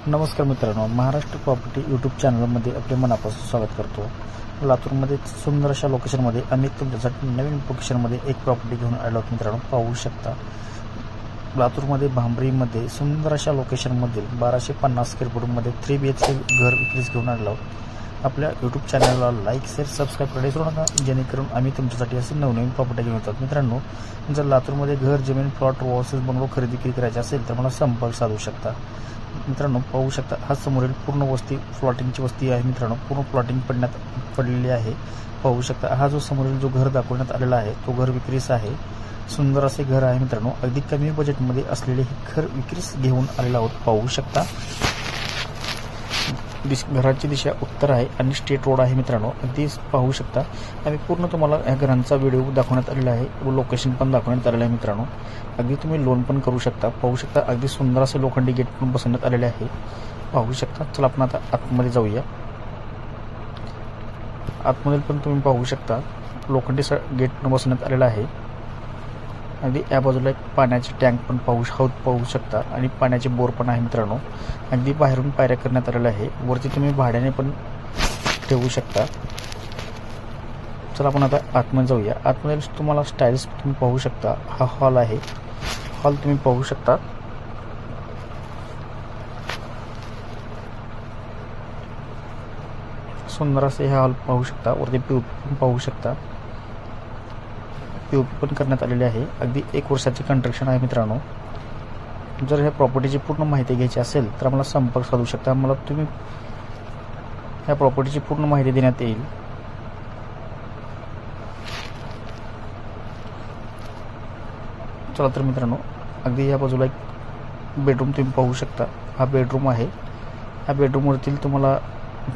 नमस्कार मित्रांनो, Maharashtra property YouTube चॅनलमध्ये आपले मनापासून स्वागत करतो। लातूरमध्ये सुंदर अशा लोकेशनमध्ये आम्ही तुमच्यासाठी नवीन लोकेशनमध्ये एक प्रॉपर्टी घेऊन आलो आहोत। मित्रांनो पाहू शकता, लातूरमध्ये भांबरीमध्ये सुंदर अशा लोकेशनमध्ये 1250 स्क्वेअर फूटमध्ये 3 BHK घर विक्रीस घेऊन आलो आहोत। आपल्या यूट्यूब चॅनलला लाईक शेअर सबस्क्राईब करायला विसरू नका, जेणेकरून आम्ही तुमच्यासाठी असे नवनवीन प्रॉपर्टी घेऊन येतो। मित्रांनो, जर लातूरमध्ये घर जमीन प्लॉट हाऊसेस बंगलो खरेदी करायचे असेल तर मला संपर्क साधू शकता। मित्रांनो पाहू शकता, हा समोरील पूर्ण वस्ती प्लॉटिंगची वस्ती आहे। मित्रांनो पूर्ण प्लॉटिंग पडलेली आहे। पाहू शकता, हा जो समोरील जो घर दाखवण्यात आलेला आहे तो घर विक्रीस आहे। सुंदर असे घर आहे मित्रांनो, अगदी कमी बजेटमध्ये असलेले हे घर विक्रीस घेऊन आलेला आहोत। पाहू शकता, घराची दिशा उत्तर आहे आणि स्टेट रोड आहे। मित्रांनो अगदी पाहू शकता, आम्ही पूर्ण तुम्हाला या घरांचा व्हिडिओ दाखवण्यात आलेला आहे व लोकेशन पण दाखवण्यात आलेलं आहे। मित्रांनो अगदी तुम्ही लोन पण करू शकता। पाहू शकता, अगदी सुंदर असे लोखंडी गेट पण बसवण्यात आलेले आहे। पाहू शकता, चला आपण आता आतमध्ये जाऊया। आतमध्ये पण तुम्ही पाहू शकता, लोखंडी गेट पण बसवण्यात आलेला आहे। अगदी या बाजूला एक पाण्याचे टँक पण पाहू शकता आणि पाण्याचे बोर पण आहे। मित्रांनो अगदी बाहेरून पायऱ्या करण्यात आलेल्या आहे, वरती तुम्ही भाड्याने पण ठेवू शकता। चला आपण आता आतमध्ये जाऊया। आतमध्ये तुम्हाला स्टाईल्स तुम्ही पाहू शकता, हा हॉल आहे। हॉल तुम्ही पाहू शकता, सुंदर असे हा हॉल पाहू शकता। वरती पीओपी पण पाहू शकता, पीओपी पण करण्यात आलेली आहे। अगदी 1 वर्षाचे कंस्ट्रक्शन आहे। मित्रांनो जर ह्या प्रॉपर्टीची पूर्ण माहिती घ्यायची असेल तर आम्हाला संपर्क साधू शकता। मला तुम्ही ह्या प्रॉपर्टीची पूर्ण माहिती देण्यात येईल। चला तर मित्रांनो, अगदी या बाजूला एक बेडरूम तुम्ही पाहू शकता, हा बेडरूम आहे। ह्या बेडरूम वरती तुम्हाला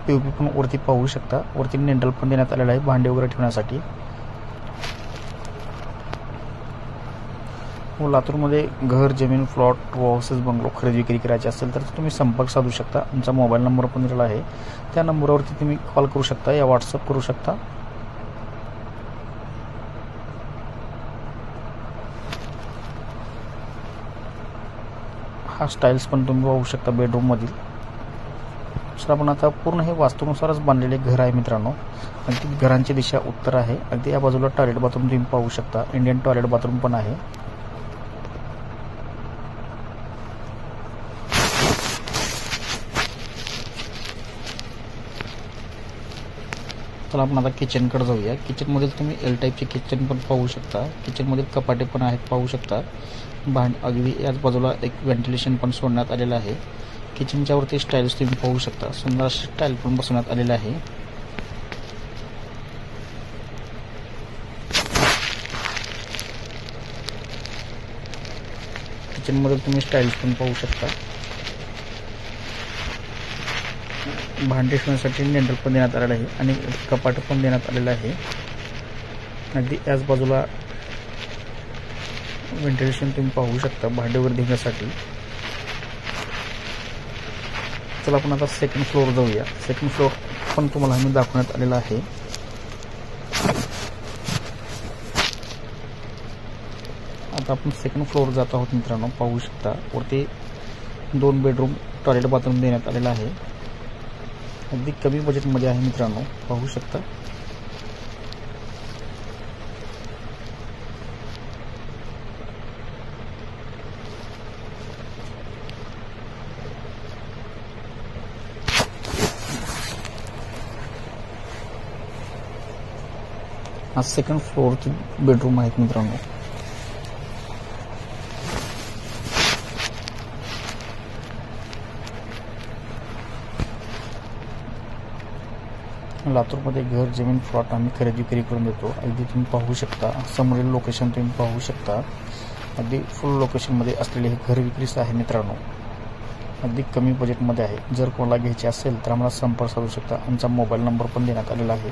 पीओपी पण वरती पाहू शकता, वरती नेंडल पण देण्यात आलेला आहे भांडे वगैरे ठेवण्यासाठी। व लातूरमध्ये घर जमीन प्लॉट हाऊसेस बंगलो खरेदी विक्री करायची असेल तर तुम्ही संपर्क साधू शकता। आमचा मोबाईल नंबर पण दिलेला आहे, त्या नंबरवरती तुम्ही कॉल करू शकता या व्हॉट्सअप करू शकता। हा स्टाईल्स पण तुम्ही पाहू शकता बेडरूम मधील। तर आपण आता पूर्ण हे वास्तूनुसारच बांधलेले घर आहे। मित्रांनो अगदी घरांची दिशा उत्तर आहे। अगदी या बाजूला टॉयलेट बाथरूम तुम्ही पाहू शकता, इंडियन टॉयलेट बाथरूम पण आहे। चला आपण आता किचनकडे जाऊया। किचनमध्ये तुम्ही एल टाईपचे किचन पण पाहू शकता, किचनमध्ये कपाटे पण आहेत पाहू शकता। अगदी याच बाजूला एक व्हेंटिलेशन पण सोडण्यात आलेलं आहे। किचनच्या वरती स्टाईल्स तुम्ही पाहू शकता, सुंदर अशी स्टाईल पण बसवण्यात आलेलं आहे। किचनमध्ये तुम्ही स्टाईल्स पण पाहू शकता, भांडे ठेवण्यासाठी नेंडल पण देण्यात आलेलं आहे आणि कपाट पण देण्यात आलेलं आहे। अगदी याच बाजूला व्हेंटिलेशन तुम्ही पाहू शकता भांडे वगैरे धुण्यासाठी। चला आपण आता सेकंड फ्लोअर जाऊया। सेकंड फ्लोअर पण तुम्हाला आम्ही दाखवण्यात आलेला आहे। आता आपण सेकंड फ्लोअर जात आहोत। मित्रांनो पाहू शकता, वरती 2 बेडरूम टॉयलेट बाथरूम देण्यात आलेला आहे। अगदी कमी बजेटमध्ये आहे। मित्रांनो पाहू शकता, हा सेकंड फ्लोअरचे बेडरूम आहेत। मित्रांनो लातूरमध्ये घर जमीन प्लॉट आम्ही खरेदी विक्री करून देतो। अगदी तुम्ही पाहू शकता, समोरील लोकेशन तुम्ही पाहू शकता, अगदी फुल लोकेशनमध्ये असलेले हे घर विक्रीस आहे। मित्रांनो अगदी कमी बजेटमध्ये आहे। जर कोणाला घ्यायचे असेल तर आम्हाला संपर्क साधू शकता। आमचा मोबाईल नंबर पण देण्यात आलेला आहे।